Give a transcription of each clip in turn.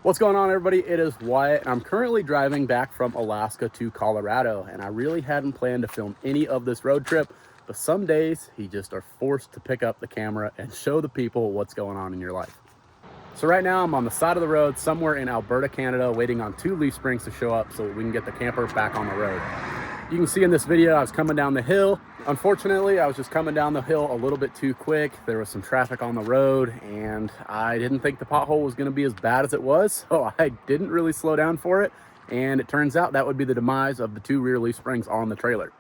What's going on, everybody? It is Wyatt, and I'm currently driving back from Alaska to Colorado, and I really hadn't planned to film any of this road trip, but some days you just are forced to pick up the camera and show the people what's going on in your life. So right now I'm on the side of the road somewhere in Alberta, Canada, waiting on 2 leaf springs to show up so we can get the camper back on the road. You can see in this video I was coming down the hill. Unfortunately, I was just coming down the hill a little bit too quick. There was some traffic on the road and I didn't think the pothole was going to be as bad as it was, so I didn't really slow down for it, and it turns out that would be the demise of the 2 rear leaf springs on the trailer.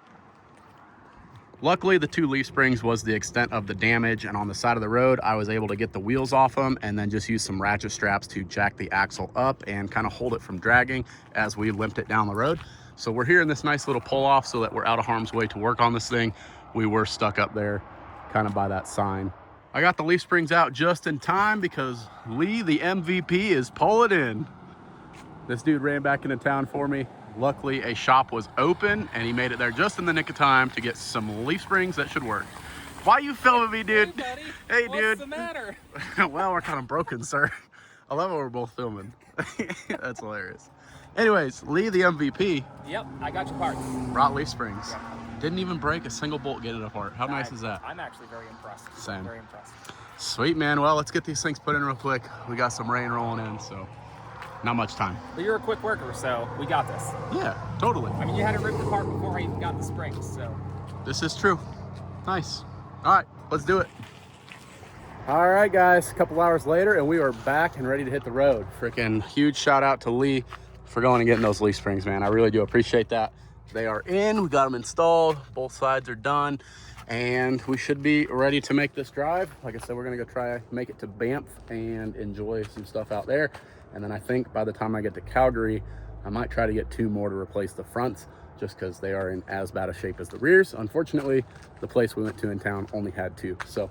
Luckily, the 2 leaf springs was the extent of the damage, and on the side of the road I was able to get the wheels off them and then just use some ratchet straps to jack the axle up and kind of hold it from dragging as we limped it down the road. So we're here in this nice little pull off so that we're out of harm's way to work on this thing. We were stuck up there kind of by that sign. I got the leaf springs out just in time because Lee, the MVP, is pulling in. This dude ran back into town for me. Luckily, a shop was open and he made it there just in the nick of time to get some leaf springs that should work. Why you filming me, dude? Hey, buddy. Hey, dude. What's the matter? Well, we're kind of broken, sir. I love how we're both filming. That's hilarious. Anyways, Lee, the MVP. Yep, I got your parts. Brought leaf springs. Yep. Didn't even break a single bolt getting it apart. How nice is that? I'm actually very impressed. Same. Very impressed. Sweet, man. Well, let's get these things put in real quick. We got some rain rolling in, so not much time. But you're a quick worker, so we got this. Yeah, totally. I mean, you had it ripped apart before I even got the springs, so. This is true. Nice. All right, let's do it. All right, guys, a couple hours later, and we are back and ready to hit the road. Freaking huge shout out to Lee for going and getting those leaf springs, man. I really do appreciate that. They are in, we got them installed, both sides are done, and we should be ready to make this drive. Like I said, we're gonna go try make it to Banff and enjoy some stuff out there. And then I think by the time I get to Calgary, I might try to get 2 more to replace the fronts, just because they are in as bad a shape as the rears. Unfortunately, the place we went to in town only had 2. So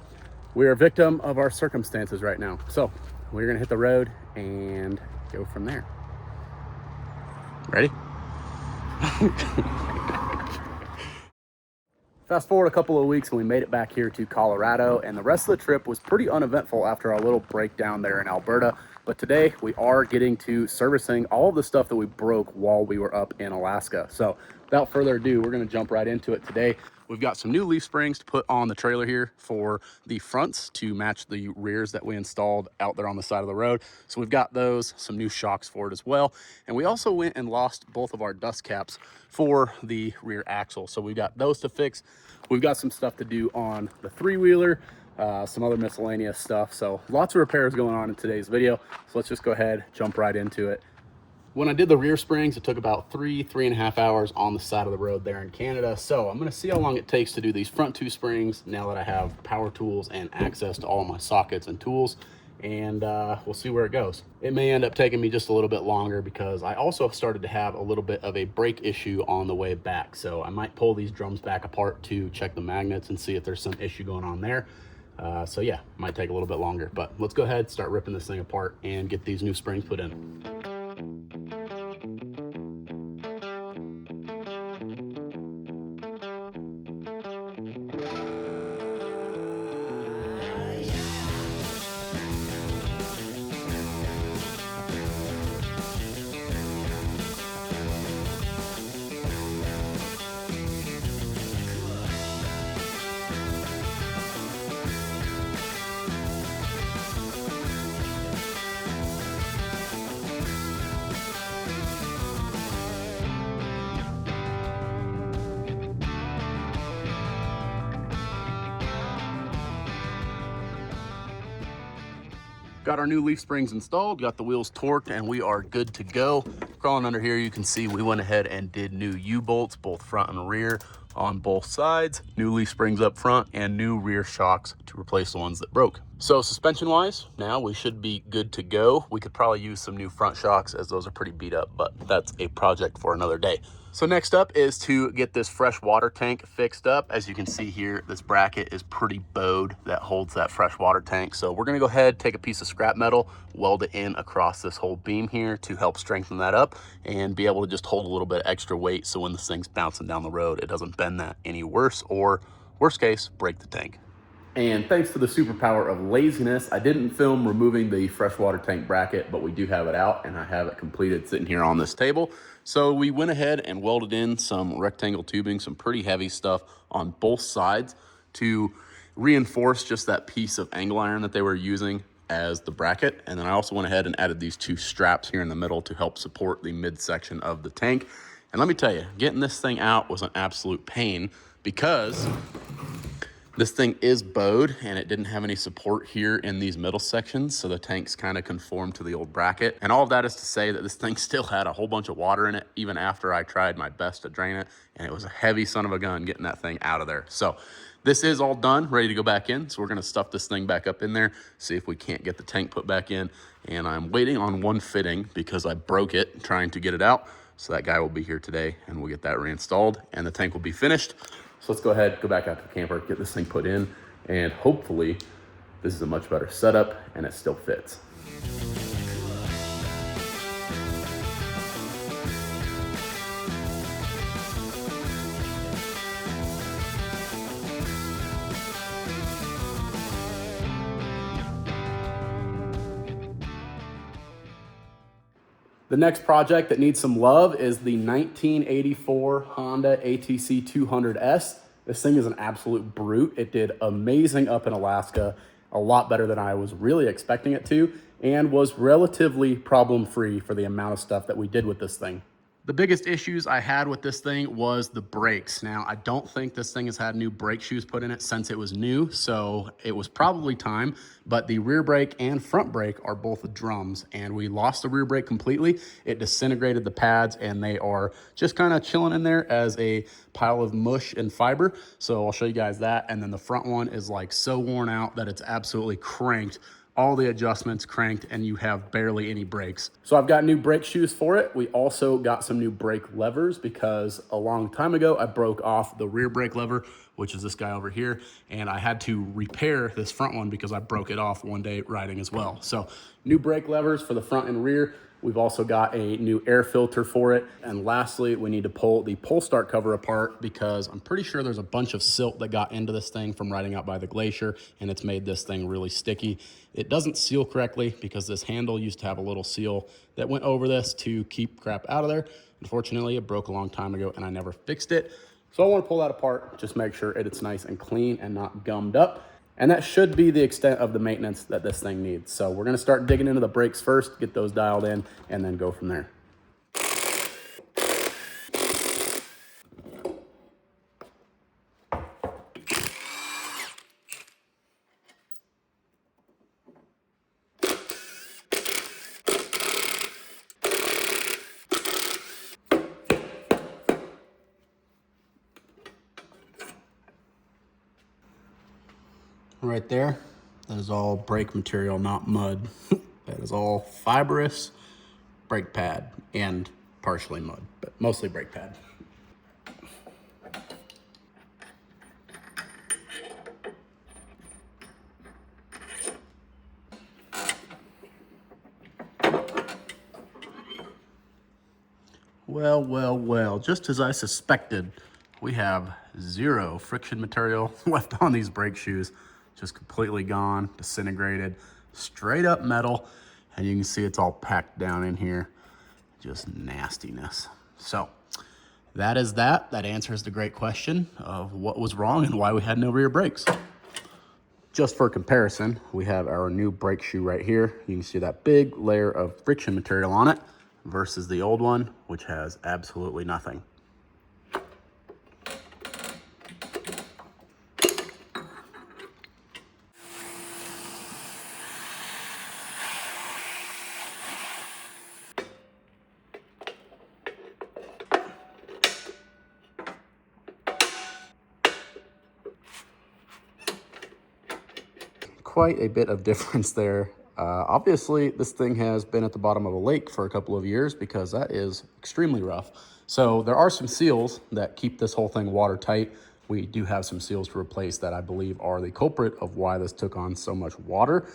we are a victim of our circumstances right now. So we're gonna hit the road and go from there. Ready? Fast forward a couple of weeks and we made it back here to Colorado, and the rest of the trip was pretty uneventful after our little breakdown there in Alberta. But today we are getting to servicing all of the stuff that we broke while we were up in Alaska. So without further ado, we're going to jump right into it today. We've got some new leaf springs to put on the trailer here for the fronts to match the rears that we installed out there on the side of the road. So we've got those, some new shocks for it as well. And we also went and lost both of our dust caps for the rear axle. So we've got those to fix. We've got some stuff to do on the 3-wheeler, some other miscellaneous stuff. So lots of repairs going on in today's video. So let's just go ahead, jump right into it. When I did the rear springs, it took about 3.5 hours on the side of the road there in Canada. So I'm gonna see how long it takes to do these front 2 springs now that I have power tools and access to all of my sockets and tools, and we'll see where it goes. It may end up taking me just a little bit longer because I also started to have a little bit of a brake issue on the way back. So I might pull these drums back apart to check the magnets and see if there's some issue going on there. So yeah, might take a little bit longer, but let's go ahead, start ripping this thing apart and get these new springs put in. Got our new leaf springs installed, got the wheels torqued, and we are good to go. Crawling under here, you can see we went ahead and did new U-bolts, both front and rear on both sides, new leaf springs up front, and new rear shocks to replace the ones that broke. So suspension wise, now we should be good to go. We could probably use some new front shocks as those are pretty beat up, but that's a project for another day. So next up is to get this fresh water tank fixed up. As you can see here, this bracket is pretty bowed that holds that fresh water tank. So we're gonna go ahead, take a piece of scrap metal, weld it in across this whole beam here to help strengthen that up and be able to just hold a little bit extra weight so when this thing's bouncing down the road, it doesn't bend that any worse, or worst case, break the tank. And thanks to the superpower of laziness, I didn't film removing the freshwater tank bracket, but we do have it out and I have it completed sitting here on this table. So we went ahead and welded in some rectangle tubing, some pretty heavy stuff on both sides to reinforce just that piece of angle iron that they were using as the bracket. And then I also went ahead and added these two straps here in the middle to help support the midsection of the tank. And let me tell you, getting this thing out was an absolute pain because this thing is bowed and it didn't have any support here in these middle sections. So the tanks kind of conformed to the old bracket. And all of that is to say that this thing still had a whole bunch of water in it, even after I tried my best to drain it. And it was a heavy son of a gun getting that thing out of there. So this is all done, ready to go back in. So we're gonna stuff this thing back up in there, see if we can't get the tank put back in. And I'm waiting on one fitting because I broke it trying to get it out. So that guy will be here today and we'll get that reinstalled and the tank will be finished. So let's go ahead, go back out to the camper, get this thing put in, and hopefully this is a much better setup and it still fits. The next project that needs some love is the 1984 Honda ATC 200S. This thing is an absolute brute. It did amazing up in Alaska, a lot better than I was really expecting it to, and was relatively problem-free for the amount of stuff that we did with this thing. The biggest issues I had with this thing was the brakes. Now, I don't think this thing has had new brake shoes put in it since it was new, so it was probably time, but the rear brake and front brake are both drums, and we lost the rear brake completely. It disintegrated the pads, and they are just kind of chilling in there as a pile of mush and fiber. So I'll show you guys that, and then the front one is like so worn out that it's absolutely cranked. All the adjustments cranked and you have barely any brakes. So I've got new brake shoes for it. We also got some new brake levers because a long time ago I broke off the rear brake lever, which is this guy over here, and I had to repair this front one because I broke it off one day riding as well. So new brake levers for the front and rear. We've also got a new air filter for it. And lastly, we need to pull the pull start cover apart because I'm pretty sure there's a bunch of silt that got into this thing from riding out by the glacier, and it's made this thing really sticky. It doesn't seal correctly because this handle used to have a little seal that went over this to keep crap out of there. Unfortunately, it broke a long time ago and I never fixed it. So I want to pull that apart, just make sure it's nice and clean and not gummed up. And that should be the extent of the maintenance that this thing needs. So we're gonna start digging into the brakes first, get those dialed in, and then go from there. Right there, that is all brake material, not mud. That is all fibrous brake pad and partially mud, but mostly brake pad. Well, just as I suspected, we have zero friction material left on these brake shoes. Just completely gone, disintegrated, straight up metal. And you can see it's all packed down in here. Just nastiness. So that is that. That answers the great question of what was wrong and why we had no rear brakes. Just for comparison, we have our new brake shoe right here. You can see that big layer of friction material on it versus the old one, which has absolutely nothing. Quite a bit of difference there. Obviously, this thing has been at the bottom of a lake for a couple of years because that is extremely rough. So there are some seals that keep this whole thing watertight. We do have some seals to replace that I believe are the culprit of why this took on so much water.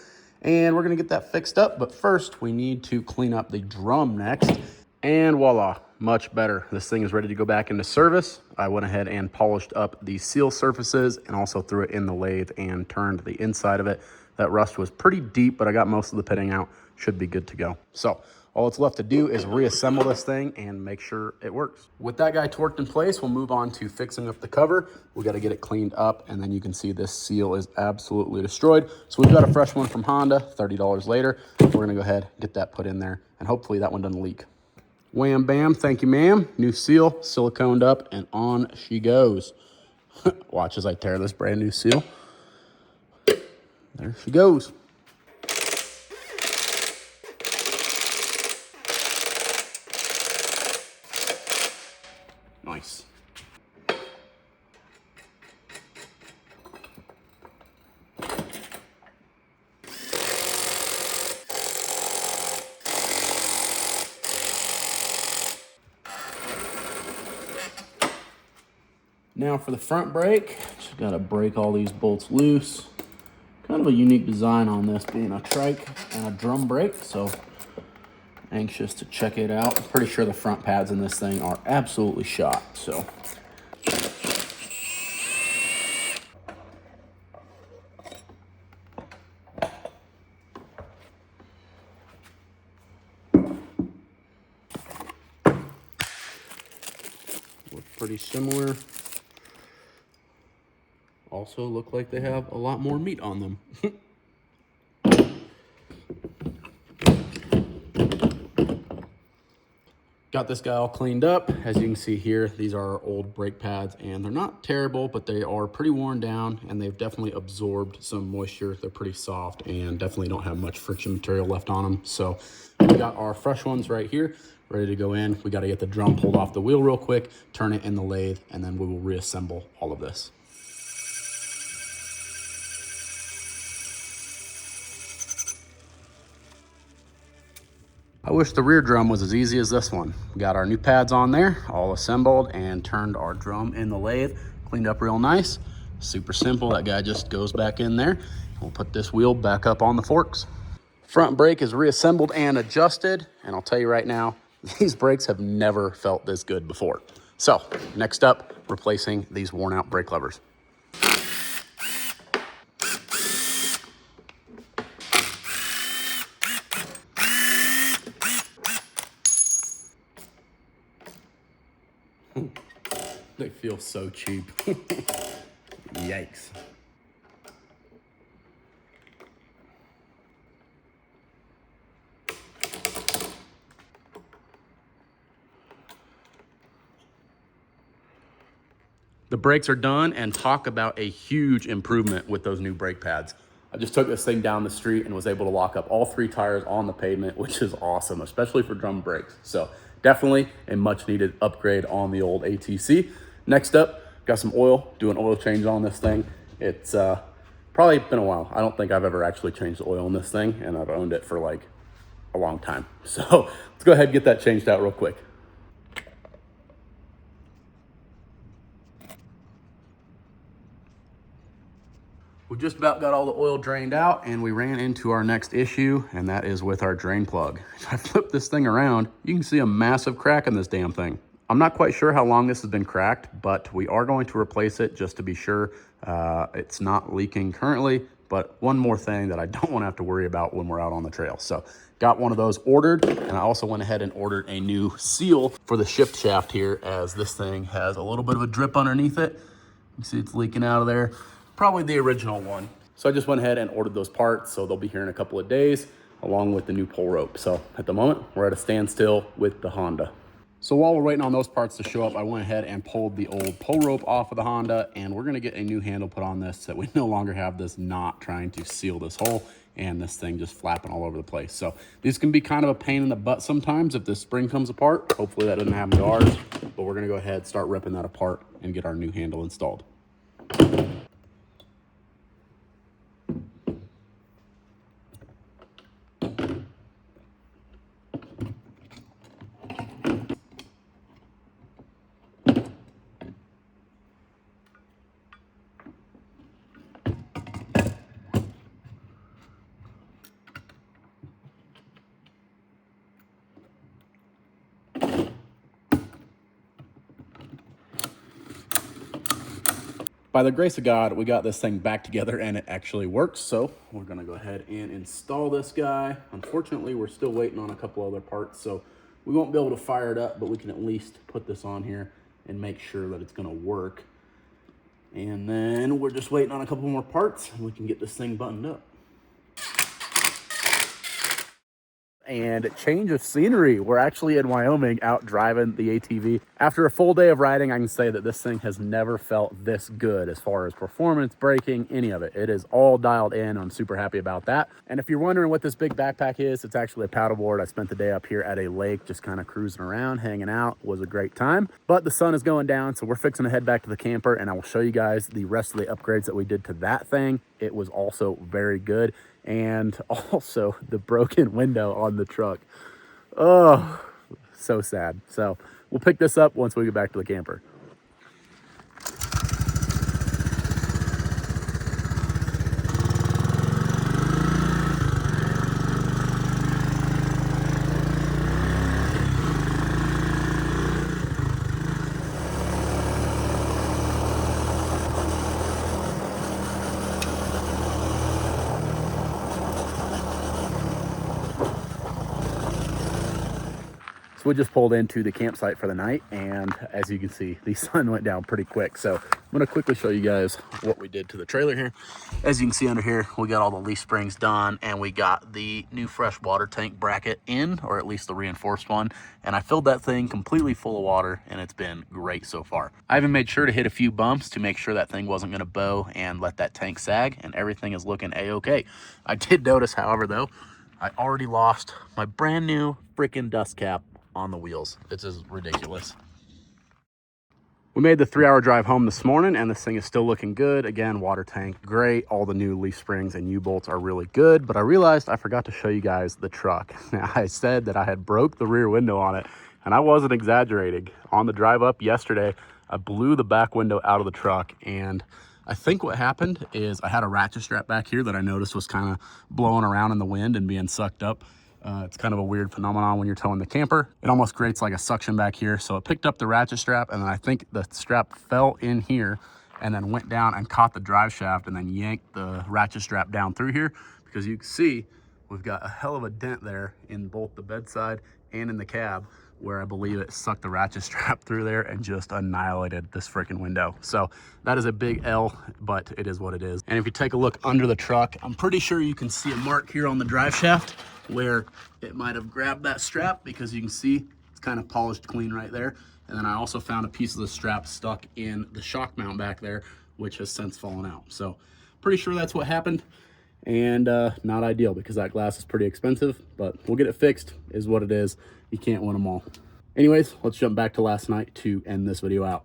And we're gonna get that fixed up, but first we need to clean up the drum next. And voila, much better. This thing is ready to go back into service. I went ahead and polished up the seal surfaces and also threw it in the lathe and turned the inside of it. That rust was pretty deep, but I got most of the pitting out. Should be good to go. So all it's left to do is reassemble this thing and make sure it works. With that guy torqued in place, we'll move on to fixing up the cover. We got to get it cleaned up, and then you can see this seal is absolutely destroyed. So we've got a fresh one from Honda, $30 later. We're gonna go ahead, get that put in there, and hopefully that one doesn't leak. Wham bam, thank you ma'am. New seal, siliconed up, and on she goes. Watch as I tear this brand new seal. There she goes. Nice. Now for the front brake, just gotta break all these bolts loose. Kind of a unique design on this, being a trike and a drum brake, so anxious to check it out. I'm pretty sure the front pads in this thing are absolutely shot, so. Look pretty similar. Also look like they have a lot more meat on them. Got this guy all cleaned up. As you can see here, these are our old brake pads, and they're not terrible, but they are pretty worn down, and they've definitely absorbed some moisture. They're pretty soft and definitely don't have much friction material left on them. So we got our fresh ones right here, ready to go in. We got to get the drum pulled off the wheel real quick, turn it in the lathe, and then we will reassemble all of this. I wish the rear drum was as easy as this one. We got our new pads on there, all assembled, and turned our drum in the lathe, cleaned up real nice. Super simple, that guy just goes back in there. We'll put this wheel back up on the forks. Front brake is reassembled and adjusted, and I'll tell you right now, these brakes have never felt this good before. So, next up, replacing these worn out brake levers. They feel so cheap. Yikes. The brakes are done, and talk about a huge improvement with those new brake pads. I just took this thing down the street and was able to lock up all 3 tires on the pavement, which is awesome, especially for drum brakes. So definitely a much needed upgrade on the old ATC. Next up, got some oil, do an oil change on this thing. It's probably been a while. I don't think I've ever actually changed the oil in this thing, and I've owned it for like a long time. So let's go ahead and get that changed out real quick. We just about got all the oil drained out, and we ran into our next issue, and that is with our drain plug. If I flip this thing around, you can see a massive crack in this damn thing. I'm not quite sure how long this has been cracked, but we are going to replace it just to be sure it's not leaking currently. But one more thing that I don't want to have to worry about when we're out on the trail. So got one of those ordered, and I also went ahead and ordered a new seal for the shift shaft here, as this thing has a little bit of a drip underneath it. You see it's leaking out of there. Probably the original one. So I just went ahead and ordered those parts, so they'll be here in a couple of days, along with the new pull rope. So at the moment, we're at a standstill with the Honda. So while we're waiting on those parts to show up, I went ahead and pulled the old pull rope off of the Honda, and we're gonna get a new handle put on this so that we no longer have this knot trying to seal this hole and this thing just flapping all over the place. So these can be kind of a pain in the butt sometimes if the spring comes apart. Hopefully that doesn't happen to ours, but we're gonna go ahead, start ripping that apart and get our new handle installed. by the grace of God, we got this thing back together and it actually works. So we're gonna go ahead and install this guy. Unfortunately, we're still waiting on a couple other parts, so we won't be able to fire it up, but we can at least put this on here and make sure that it's gonna work. And then we're just waiting on a couple more parts and we can get this thing buttoned up. And change of scenery. We're actually in Wyoming out driving the ATV. After a full day of riding, I can say that this thing has never felt this good as far as performance, braking, any of it. It is all dialed in. I'm super happy about that. And if you're wondering what this big backpack is, it's actually a paddleboard. I spent the day up here at a lake, just kind of cruising around, hanging out. It was a great time. But the sun is going down, so we're fixing to head back to the camper, and I will show you guys the rest of the upgrades that we did to that thing. It was also very good. And also the broken window on the truck. Oh, so sad. So we'll pick this up once we get back to the camper. So we just pulled into the campsite for the night, and as you can see, the sun went down pretty quick. So I'm going to quickly show you guys what we did to the trailer here. As you can see under here, we got all the leaf springs done, and we got the new fresh water tank bracket in, or at least the reinforced one. And I filled that thing completely full of water, and it's been great so far. I even made sure to hit a few bumps to make sure that thing wasn't going to bow and let that tank sag, and everything is looking a-okay. I did notice, however, though, I already lost my brand new freaking dust cap on the wheels. It's just ridiculous. We made the 3-hour drive home this morning, and this thing is still looking good. Again, water tank, great. All the new leaf springs and U-bolts are really good, but I realized I forgot to show you guys the truck. Now, I said that I had broke the rear window on it, and I wasn't exaggerating. On the drive up yesterday, I blew the back window out of the truck, and I think what happened is I had a ratchet strap back here that I noticed was kind of blowing around in the wind and being sucked up. It's kind of a weird phenomenon when you're towing the camper. It almost creates like a suction back here. So it picked up the ratchet strap, and then I think the strap fell in here and then went down and caught the drive shaft and then yanked the ratchet strap down through here, because you can see we've got a hell of a dent there in both the bedside and in the cab, where I believe it sucked the ratchet strap through there and just annihilated this freaking window. So that is a big L, but it is what it is. And if you take a look under the truck, I'm pretty sure you can see a mark here on the drive shaft where it might have grabbed that strap, because you can see it's kind of polished clean right there. And then I also found a piece of the strap stuck in the shock mount back there, which has since fallen out. So pretty sure that's what happened, and not ideal, because that glass is pretty expensive, but we'll get it fixed, is what it is. You can't win them all. Anyways, let's jump back to last night to end this video out.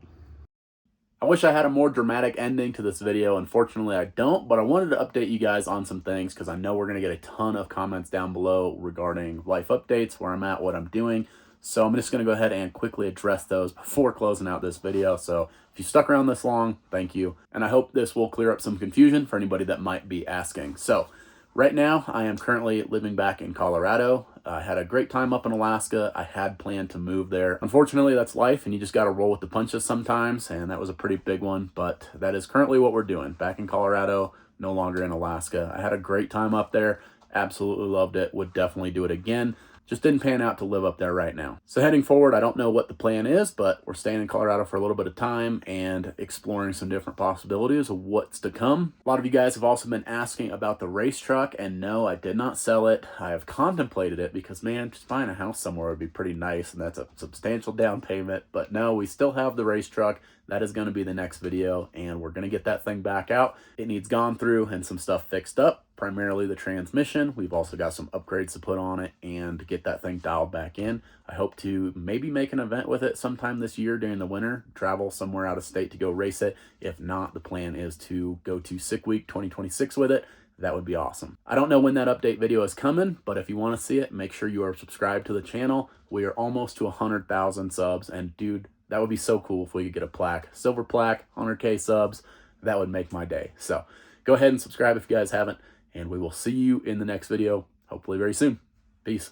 I wish I had a more dramatic ending to this video. Unfortunately, I don't, but I wanted to update you guys on some things, because I know we're going to get a ton of comments down below regarding life updates, where I'm at, what I'm doing. So I'm just going to go ahead and quickly address those before closing out this video. So if you stuck around this long, thank you. And I hope this will clear up some confusion for anybody that might be asking. So right now, I am currently living back in Colorado. I had a great time up in Alaska. I had planned to move there. Unfortunately, that's life, and you just got to roll with the punches sometimes, and that was a pretty big one, but that is currently what we're doing. Back in Colorado, no longer in Alaska. I had a great time up there. Absolutely loved it. Would definitely do it again. Just didn't pan out to live up there right now. So heading forward, I don't know what the plan is, but we're staying in Colorado for a little bit of time and exploring some different possibilities of what's to come. A lot of you guys have also been asking about the race truck, and no, I did not sell it. I have contemplated it, because man, just buying a house somewhere would be pretty nice, and that's a substantial down payment. But no, we still have the race truck. That is going to be the next video, and we're going to get that thing back out. It needs gone through and some stuff fixed up, primarily the transmission. We've also got some upgrades to put on it and get that thing dialed back in. I hope to maybe make an event with it sometime this year during the winter, travel somewhere out of state to go race it. If not, the plan is to go to Sick Week 2026 with it. That would be awesome. I don't know when that update video is coming, but if you want to see it, make sure you are subscribed to the channel. We are almost to 100,000 subs, and dude, that would be so cool if we could get a plaque. Silver plaque, 100K subs. That would make my day. So go ahead and subscribe if you guys haven't, and we will see you in the next video, hopefully very soon. Peace.